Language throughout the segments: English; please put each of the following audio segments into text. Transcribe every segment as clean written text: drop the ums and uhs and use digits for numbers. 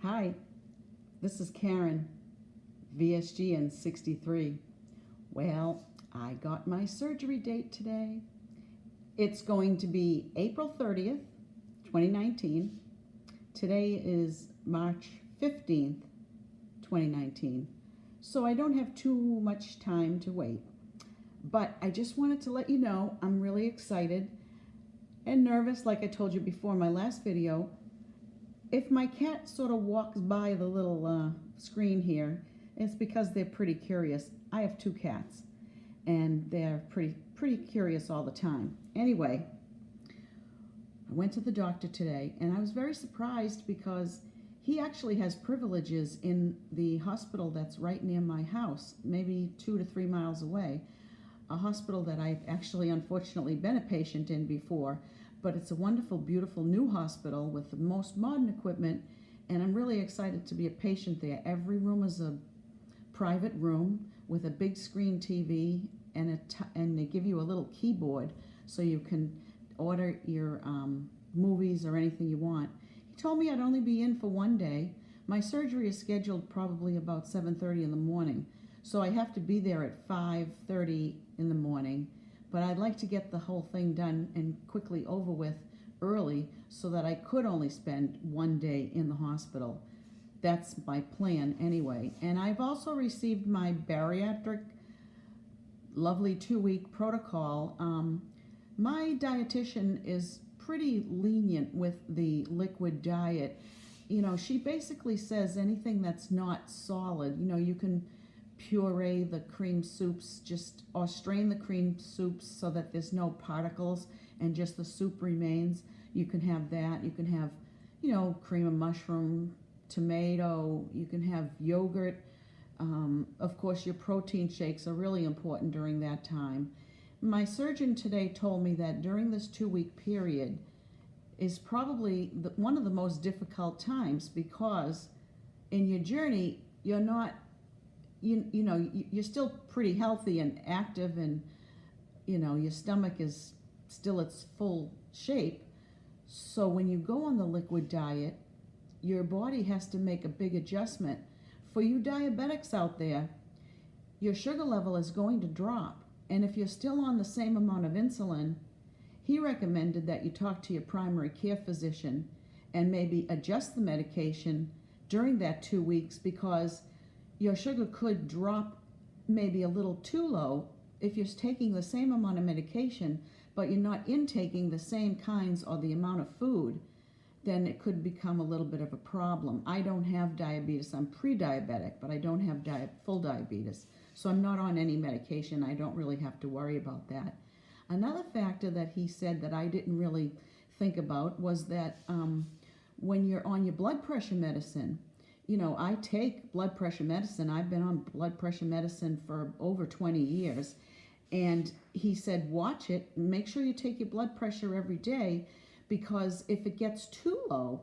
Hi, this is Karen, VSG and 63. Well, I got my surgery date today. It's going to be April 30th, 2019. Today is March 15th, 2019. So I don't have too much time to wait. But I just wanted to let you know I'm really excited and nervous, like I told you before in my last video. If my cat sort of walks by the little screen here, it's because they're pretty curious. I have two cats, and they're pretty curious all the time. Anyway, I went to the doctor today, and I was very surprised because he actually has privileges in the hospital that's right near my house, maybe 2 to 3 miles away. A hospital that I've actually unfortunately been a patient in before, but it's a wonderful, beautiful new hospital with the most modern equipment, and I'm really excited to be a patient there. Every room is a private room with a big screen TV, and they give you a little keyboard so you can order your movies or anything you want. He told me I'd only be in for one day. My surgery is scheduled probably about 7:30 in the morning, so I have to be there at 5:30 in the morning. But I'd like to get the whole thing done and quickly over with early so that I could only spend one day in the hospital. That's my plan anyway. And I've also received my bariatric lovely 2-week protocol. My dietitian is pretty lenient with the liquid diet. You know, she basically says anything that's not solid, you can puree the cream soups or strain the cream soups so that there's no particles and just the soup remains. You can have that. You can have, cream of mushroom, tomato. You can have yogurt. Of course, your protein shakes are really important during that time. My surgeon today told me that during this 2-week period is probably one of the most difficult times because in your journey, you're not you're still pretty healthy and active, and your stomach is still its full shape. So when you go on the liquid diet, your body has to make a big adjustment. For you diabetics out there, your sugar level is going to drop, and if you're still on the same amount of insulin, he recommended that you talk to your primary care physician and maybe adjust the medication during that 2 weeks, because your sugar could drop maybe a little too low if you're taking the same amount of medication, but you're not intaking the same kinds or the amount of food. Then it could become a little bit of a problem. I don't have diabetes. I'm pre-diabetic, but I don't have full diabetes. So I'm not on any medication. I don't really have to worry about that. Another factor that he said that I didn't really think about was that when you're on your blood pressure medicine, I take blood pressure medicine. I've been on blood pressure medicine for over 20 years. And he said, watch it. Make sure you take your blood pressure every day, because if it gets too low,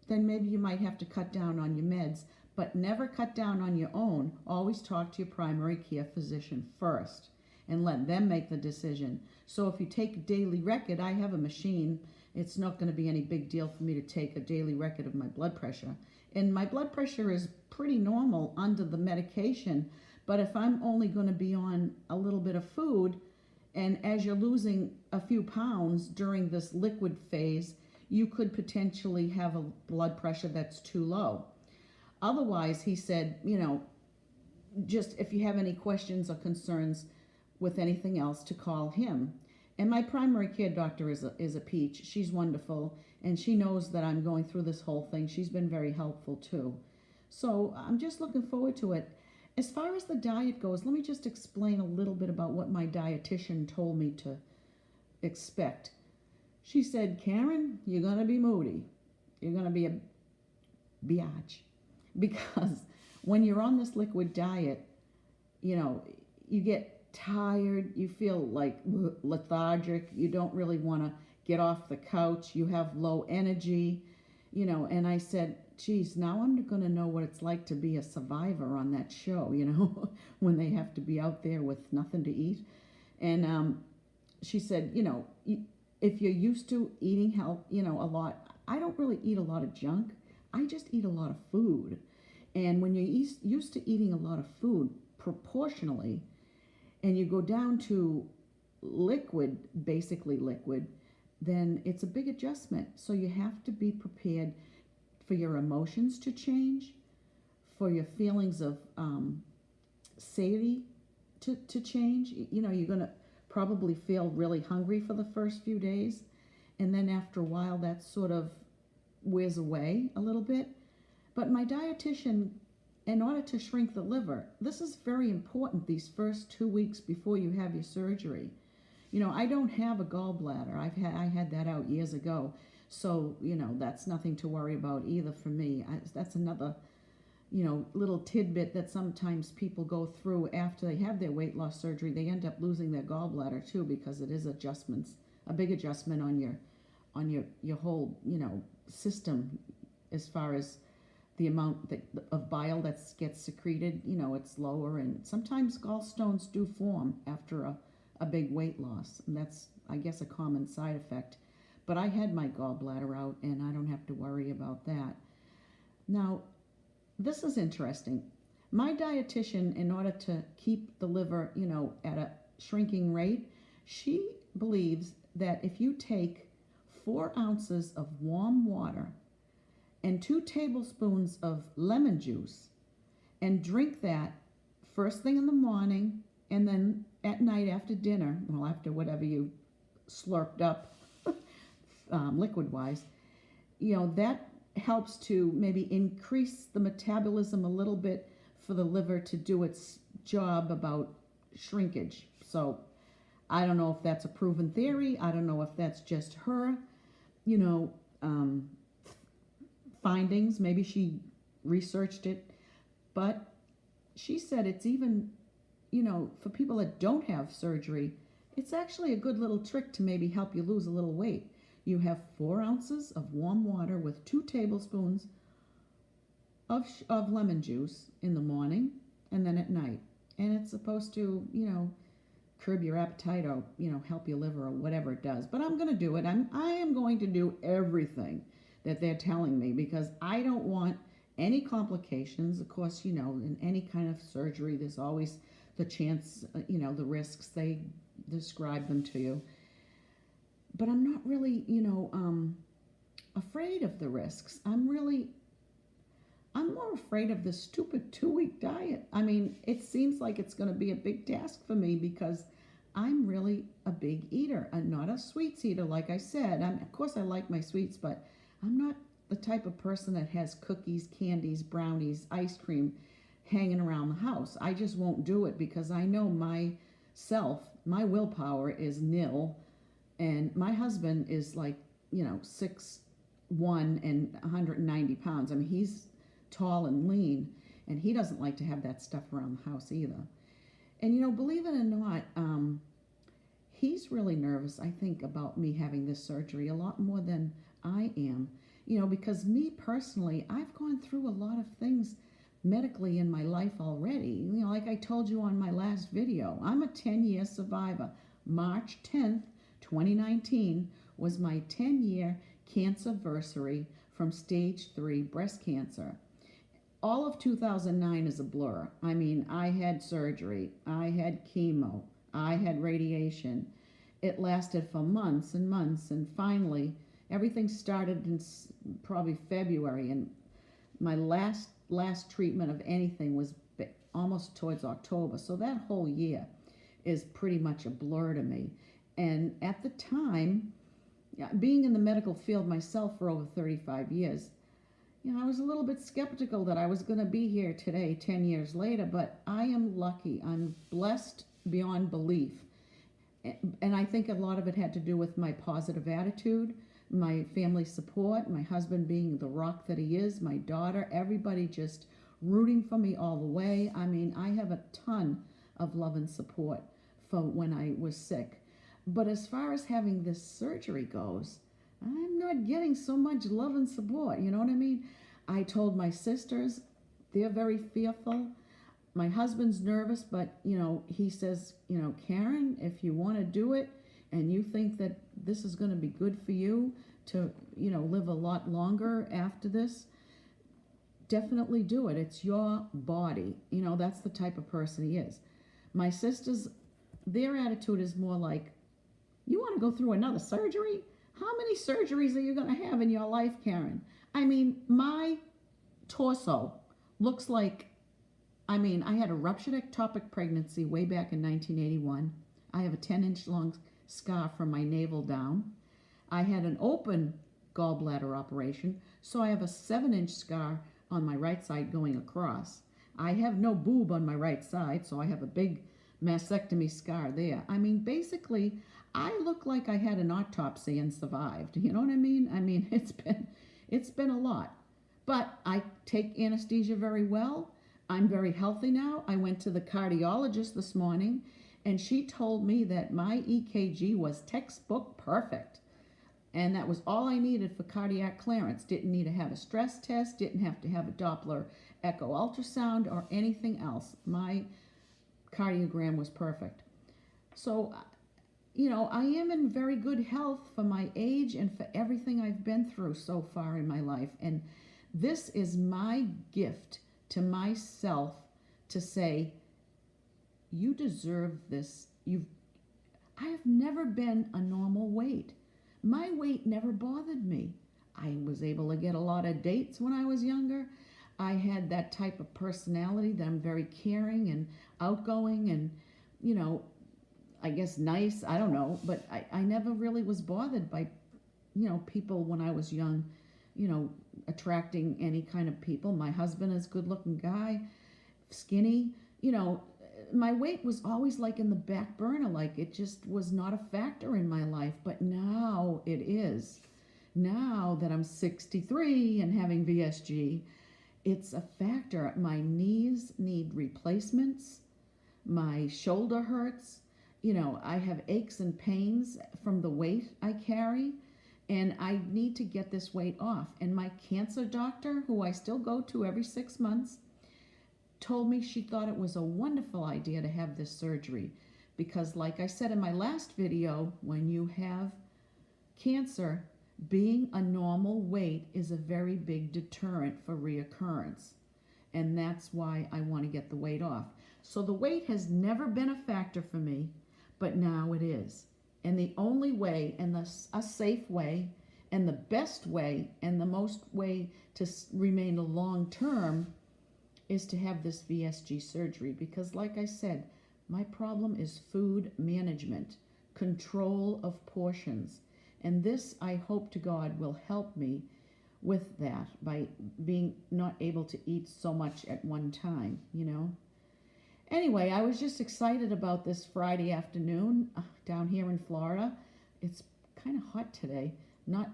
then maybe you might have to cut down on your meds. But never cut down on your own. Always talk to your primary care physician first and let them make the decision. So if you take a daily record, I have a machine. It's not going to be any big deal for me to take a daily record of my blood pressure. And my blood pressure is pretty normal under the medication. But if I'm only going to be on a little bit of food, and as you're losing a few pounds during this liquid phase, you could potentially have a blood pressure that's too low. Otherwise, he said, just if you have any questions or concerns with anything else, to call him. And my primary care doctor is a peach. She's wonderful, and she knows that I'm going through this whole thing. She's been very helpful too. So I'm just looking forward to it. As far as the diet goes, let me just explain a little bit about what my dietitian told me to expect. She said, Karen, you're going to be moody. You're going to be a biatch. Because when you're on this liquid diet, you get tired, you feel like lethargic, you don't really want to get off the couch, you have low energy, and I said, geez, now I'm going to know what it's like to be a survivor on that show, when they have to be out there with nothing to eat. And she said, if you're used to eating a lot, I don't really eat a lot of junk. I just eat a lot of food. And when you're used to eating a lot of food proportionally, and you go down to liquid, basically liquid, then it's a big adjustment. So you have to be prepared for your emotions to change, for your feelings of satiety to change. You know, you're going to probably feel really hungry for the first few days, and then after a while that sort of wears away a little bit. But my dietitian, in order to shrink the liver, this is very important these first 2 weeks before you have your surgery. You know, I don't have a gallbladder. I had that out years ago. So, you know, that's nothing to worry about either for me. That's another, you know, little tidbit that sometimes people go through after they have their weight loss surgery. They end up losing their gallbladder too, because it is adjustments, a big adjustment on your whole, you know, system, as far as the amount of bile that gets secreted. You know, it's lower, and sometimes gallstones do form after a big weight loss, and that's, I guess, a common side effect. But I had my gallbladder out, and I don't have to worry about that. Now, this is interesting. My dietitian, in order to keep the liver, you know, at a shrinking rate, she believes that if you take 4 ounces of warm water and 2 tablespoons of lemon juice and drink that first thing in the morning, and then at night after dinner, well, after whatever you slurped up liquid-wise, you know, that helps to maybe increase the metabolism a little bit for the liver to do its job about shrinkage. So I don't know if that's a proven theory. I don't know if that's just her, you know, findings. Maybe she researched it, but she said it's even, you know, for people that don't have surgery, it's actually a good little trick to maybe help you lose a little weight. You have 4 ounces of warm water with 2 tablespoons of lemon juice in the morning and then at night. And it's supposed to, you know, curb your appetite or, you know, help your liver or whatever it does. But I'm going to do it. I am going to do everything that they're telling me, because I don't want any complications. Of course, you know, in any kind of surgery, there's always the chance, you know, the risks. They describe them to you. But I'm not really, you know, afraid of the risks. I'm more afraid of this stupid 2-week diet. I mean, it seems like it's going to be a big task for me, because I'm really a big eater. I'm not a sweets eater, like I said. Of course, I like my sweets, but I'm not the type of person that has cookies, candies, brownies, ice cream hanging around the house. I just won't do it, because I know myself, my willpower is nil. And my husband is like, you know, 6'1" and 190 pounds. I mean, he's tall and lean, and he doesn't like to have that stuff around the house either. And, you know, believe it or not, he's really nervous, I think, about me having this surgery a lot more than I am. You know, because me personally, I've gone through a lot of things medically in my life already. You know, like I told you on my last video, I'm a 10-year survivor. March 10th, 2019 was my 10-year cancerversary from stage 3 breast cancer. All of 2009 is a blur. I mean, I had surgery, I had chemo, I had radiation. It lasted for months and months, and finally everything started in probably February, and my last treatment of anything was almost towards October. So that whole year is pretty much a blur to me. And at the time, being in the medical field myself for over 35 years, you know, I was a little bit skeptical that I was going to be here today, 10 years later, but I am lucky. I'm blessed beyond belief. And I think a lot of it had to do with my positive attitude, my family support, my husband being the rock that he is, my daughter, everybody just rooting for me all the way. I mean, I have a ton of love and support for when I was sick. But as far as having this surgery goes, I'm not getting so much love and support. You know what I mean? I told my sisters, they're very fearful. My husband's nervous, but, you know, he says, you know, Karen, if you want to do it and you think that this is going to be good for you to, you know, live a lot longer after this, definitely do it. It's your body. You know, that's the type of person he is. My sisters, their attitude is more like, you want to go through another surgery? How many surgeries are you going to have in your life, Karen? I mean, my torso looks like, I mean, I had a ruptured ectopic pregnancy way back in 1981. I have a 10-inch long scar from my navel down. I had an open gallbladder operation, so I have a 7-inch scar on my right side going across. I have no boob on my right side, so I have a big mastectomy scar there. I mean, basically, I look like I had an autopsy and survived. You know what I mean? I mean, it's been a lot. But I take anesthesia very well. I'm very healthy now. I went to the cardiologist this morning, and she told me that my EKG was textbook perfect. And that was all I needed for cardiac clearance. Didn't need to have a stress test, didn't have to have a Doppler echo ultrasound or anything else. My cardiogram was perfect. So, you know, I am in very good health for my age and for everything I've been through so far in my life. And this is my gift to myself to say, you deserve this. I have never been a normal weight. My weight never bothered me. I was able to get a lot of dates when I was younger. I had that type of personality that I'm very caring and outgoing and, you know, I guess nice. I don't know. But I never really was bothered by, you know, people when I was young, you know, attracting any kind of people. My husband is a good-looking guy, skinny. You know, my weight was always like in the back burner, like it just was not a factor in my life. But now it is. Now that I'm 63 and having VSG, it's a factor. My knees need replacements. My shoulder hurts. You know, I have aches and pains from the weight I carry. And I need to get this weight off. And my cancer doctor, who I still go to every 6 months, told me she thought it was a wonderful idea to have this surgery. Because like I said in my last video, when you have cancer, being a normal weight is a very big deterrent for reoccurrence. And that's why I want to get the weight off. So the weight has never been a factor for me, but now it is. And the only way, and a safe way, and the best way, and the most way to remain long term is to have this VSG surgery. Because like I said, my problem is food management, control of portions. And this, I hope to God, will help me with that by being not able to eat so much at one time, you know. Anyway, I was just excited about this Friday afternoon down here in Florida. It's kind of hot today. Not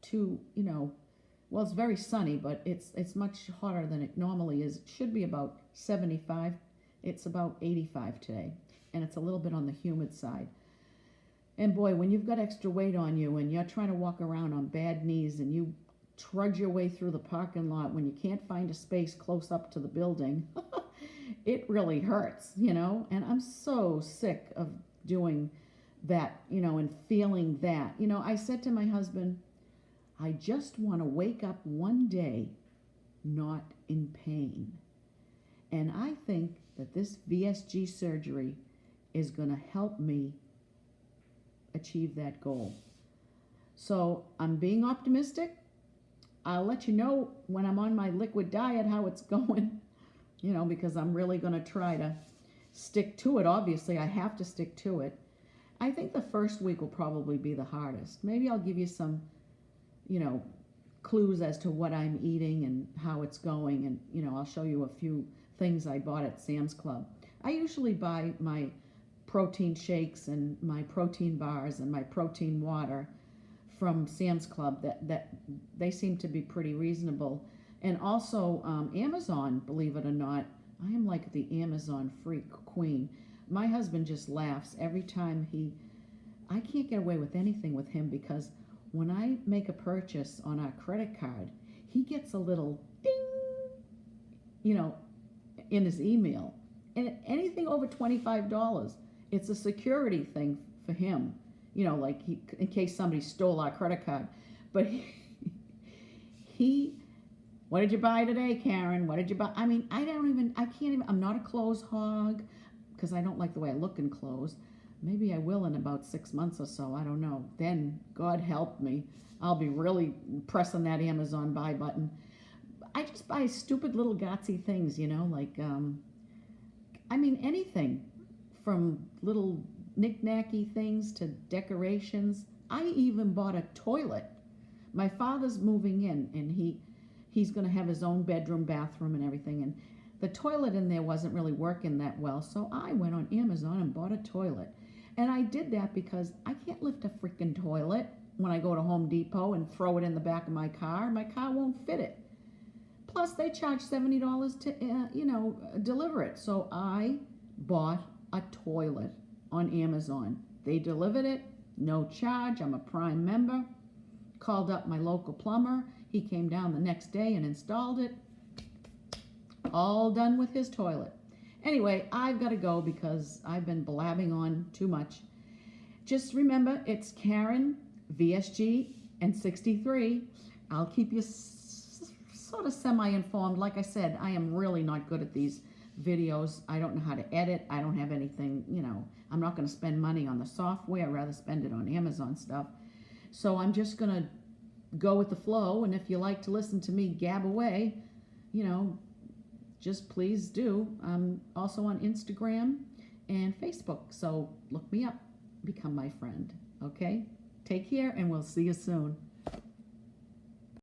too, you know, well, it's very sunny, but it's much hotter than it normally is. It should be about 75. It's about 85 today, and it's a little bit on the humid side. And boy, when you've got extra weight on you and you're trying to walk around on bad knees and you trudge your way through the parking lot when you can't find a space close up to the building, it really hurts, you know. And I'm so sick of doing that, you know, and feeling that. You know, I said to my husband, I just want to wake up one day not in pain. And I think that this VSG surgery is going to help me achieve that goal. So I'm being optimistic. I'll let you know when I'm on my liquid diet how it's going, you know, because I'm really going to try to stick to it. Obviously, I have to stick to it. I think the first week will probably be the hardest. Maybe I'll give you some, you know, clues as to what I'm eating and how it's going. And, you know, I'll show you a few things I bought at Sam's Club. I usually buy my protein shakes and my protein bars and my protein water from Sam's Club. That they seem to be pretty reasonable. And also Amazon, believe it or not, I am like the Amazon freak queen. My husband just laughs every time I can't get away with anything with him, because when I make a purchase on our credit card, he gets a little ding, you know, in his email. And anything over $25, it's a security thing for him, you know, like in case somebody stole our credit card. But he What did you buy today, Karen? What did you buy? I mean, I can't even, I'm not a clothes hog because I don't like the way I look in clothes. Maybe I will in about 6 months or so. I don't know. Then, God help me, I'll be really pressing that Amazon buy button. I just buy stupid little gatsy things, like, anything from little knick-knacky things to decorations. I even bought a toilet. My father's moving in, and he's going to have his own bedroom, bathroom, and everything, and the toilet in there wasn't really working that well, so I went on Amazon and bought a toilet. And I did that because I can't lift a freaking toilet when I go to Home Depot and throw it in the back of my car. My car won't fit it. Plus, they charge $70 to, deliver it. So I bought a toilet on Amazon. They delivered it, no charge. I'm a Prime member. Called up my local plumber. He came down the next day and installed it. All done with his toilet. Anyway, I've got to go because I've been blabbing on too much. Just remember, it's Karen, VSG, and 63. I'll keep you sort of semi-informed. Like I said, I am really not good at these videos. I don't know how to edit. I don't have anything, I'm not going to spend money on the software. I'd rather spend it on Amazon stuff. So I'm just going to go with the flow. And if you like to listen to me gab away, just please do. I'm also on Instagram and Facebook. So look me up. Become my friend. Okay? Take care, and we'll see you soon.